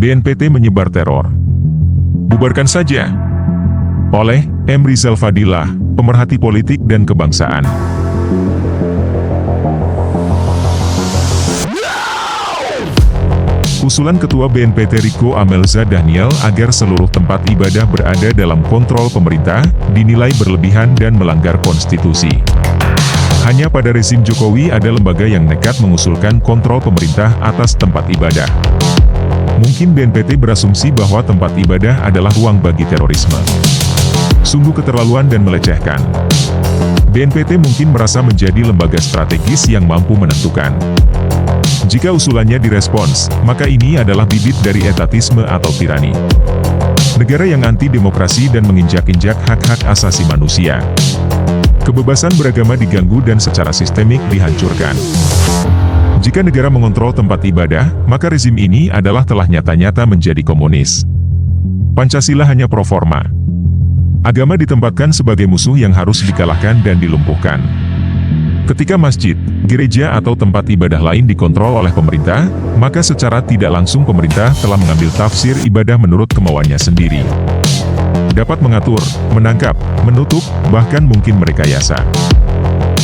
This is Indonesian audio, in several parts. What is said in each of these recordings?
BNPT menyebar teror. Bubarkan saja. Oleh M. Rizal Fadilah, pemerhati politik dan kebangsaan. Usulan Ketua BNPT Riko Amelza Daniel agar seluruh tempat ibadah berada dalam kontrol pemerintah, dinilai berlebihan dan melanggar konstitusi. Hanya pada rezim Jokowi ada lembaga yang nekat mengusulkan kontrol pemerintah atas tempat ibadah. Mungkin BNPT berasumsi bahwa tempat ibadah adalah ruang bagi terorisme. Sungguh keterlaluan dan melecehkan. BNPT mungkin merasa menjadi lembaga strategis yang mampu menentukan. Jika usulannya direspons, maka ini adalah bibit dari etatisme atau tirani. Negara yang anti-demokrasi dan menginjak-injak hak-hak asasi manusia. Kebebasan beragama diganggu dan secara sistemik dihancurkan. Jika negara mengontrol tempat ibadah, maka rezim ini adalah telah nyata-nyata menjadi komunis. Pancasila hanya pro forma. Agama ditempatkan sebagai musuh yang harus dikalahkan dan dilumpuhkan. Ketika masjid, gereja atau tempat ibadah lain dikontrol oleh pemerintah, maka secara tidak langsung pemerintah telah mengambil tafsir ibadah menurut kemauannya sendiri. Dapat mengatur, menangkap, menutup, bahkan mungkin merekayasa.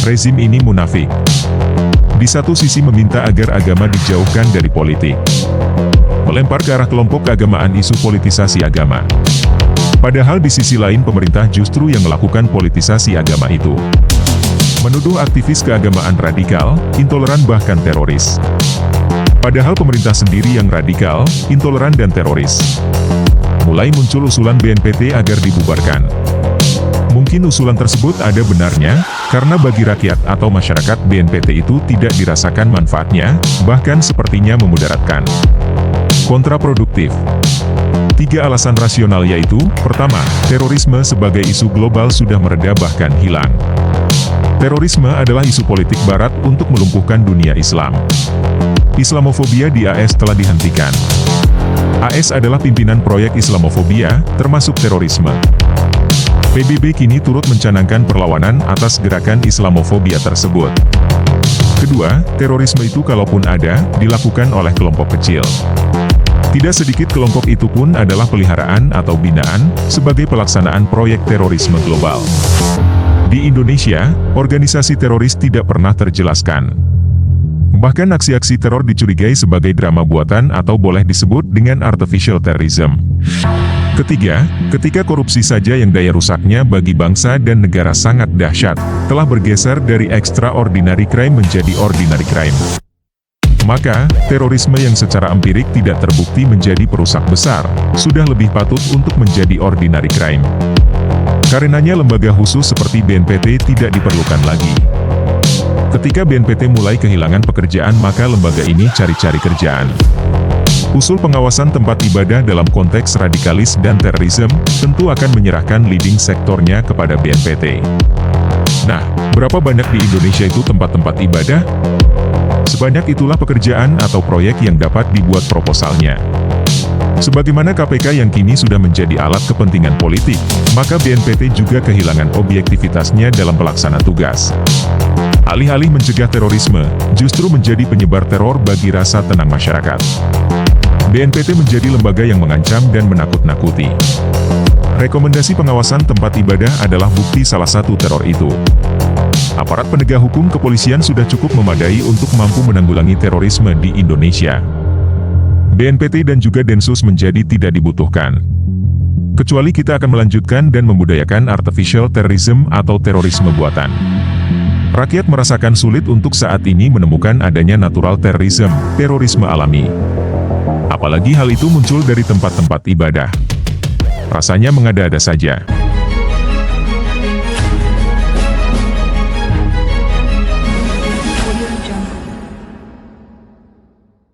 Rezim ini munafik. Di satu sisi meminta agar agama dijauhkan dari politik. Melempar ke arah kelompok keagamaan isu politisasi agama. Padahal di sisi lain pemerintah justru yang melakukan politisasi agama itu. Menuduh aktivis keagamaan radikal, intoleran bahkan teroris. Padahal pemerintah sendiri yang radikal, intoleran dan teroris. Mulai muncul usulan BNPT agar dibubarkan. Mungkin usulan tersebut ada benarnya, karena bagi rakyat atau masyarakat BNPT itu tidak dirasakan manfaatnya, bahkan sepertinya memudaratkan. Kontraproduktif. 3 alasan rasional yaitu, pertama, terorisme sebagai isu global sudah mereda bahkan hilang. Terorisme adalah isu politik barat untuk melumpuhkan dunia Islam. Islamofobia di AS telah dihentikan. AS adalah pimpinan proyek Islamofobia, termasuk terorisme. PBB kini turut mencanangkan perlawanan atas gerakan Islamofobia tersebut. Kedua, terorisme itu kalaupun ada, dilakukan oleh kelompok kecil. Tidak sedikit kelompok itu pun adalah peliharaan atau binaan, sebagai pelaksanaan proyek terorisme global. Di Indonesia, organisasi teroris tidak pernah terjelaskan. Bahkan aksi-aksi teror dicurigai sebagai drama buatan atau boleh disebut dengan artificial terrorism. Ketiga, ketika korupsi saja yang daya rusaknya bagi bangsa dan negara sangat dahsyat, telah bergeser dari extraordinary crime menjadi ordinary crime. Maka, terorisme yang secara empirik tidak terbukti menjadi perusak besar, sudah lebih patut untuk menjadi ordinary crime. Karenanya lembaga khusus seperti BNPT tidak diperlukan lagi. Ketika BNPT mulai kehilangan pekerjaan maka lembaga ini cari-cari kerjaan. Usul pengawasan tempat ibadah dalam konteks radikalis dan terorisme tentu akan menyerahkan leading sektornya kepada BNPT. Nah, berapa banyak di Indonesia itu tempat-tempat ibadah? Sebanyak itulah pekerjaan atau proyek yang dapat dibuat proposalnya. Sebagaimana KPK yang kini sudah menjadi alat kepentingan politik, maka BNPT juga kehilangan objektivitasnya dalam pelaksana tugas. Alih-alih mencegah terorisme, justru menjadi penyebar teror bagi rasa tenang masyarakat. BNPT menjadi lembaga yang mengancam dan menakut-nakuti. Rekomendasi pengawasan tempat ibadah adalah bukti salah satu teror itu. Aparat penegak hukum kepolisian sudah cukup memadai untuk mampu menanggulangi terorisme di Indonesia. BNPT dan juga Densus menjadi tidak dibutuhkan. Kecuali kita akan melanjutkan dan membudayakan artificial terrorism atau terorisme buatan. Rakyat merasakan sulit untuk saat ini menemukan adanya natural terrorism, terorisme alami. Apalagi hal itu muncul dari tempat-tempat ibadah. Rasanya mengada-ada saja.